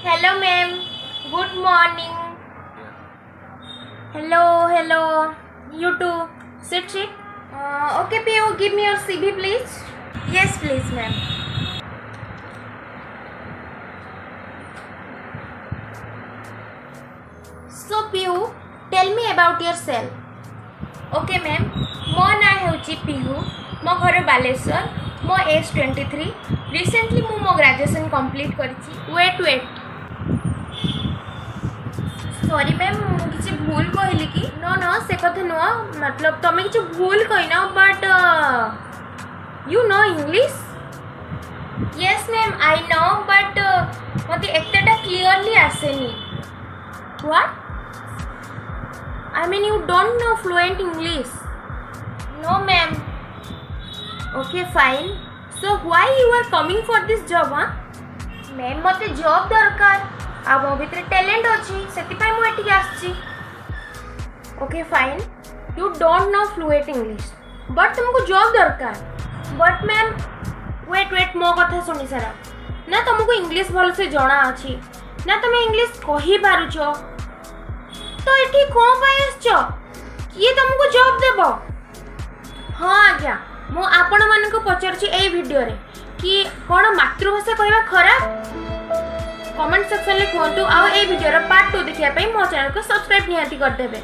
Hello, ma'am. Good morning. Hello. You too. Sit. Okay, Piyu, give me your CV, please. Yes, please, ma'am. So, Piyu, tell me about yourself. Okay, ma'am. मो ना होची पिहू मो घर बालेश्वर मो as 23 recently मो graduation complete करी wait sorry ma'am किसी भूल कहली कि नो से कथा नुह मतलब तुम्हें किसी भूल कहना but you know English yes ma'am I know but मत एतटा क्लियरली आसेनी what I mean you don't know fluent English No, ma'am. Okay, fine. So why you are coming for this job, huh? Ma'am, मते job दरकार. आ मो भितर talent अछि, सेति पय मु एठी आछि. Okay, fine. You don't know fluent English, but तुमको job दरकार. But ma'am, wait मो कथा सुनि सारा. ना तुमको इंग्लिश भल से जणा अछि. ना तुम इंग्लिश कहि पारुछो. तो एठी को पय आछो? किए तुमको job देबो? हाँ आज्ञा मु आपण मानक पचारछि एई वीडियो रे कि कोन मातृभाषा कहबा खराब कमेंट सेक्शन ले कहतु आ एई वीडियो रो पार्ट 2 देखिया पई मो चैनल को सब्सक्राइब निहाती कर देबे।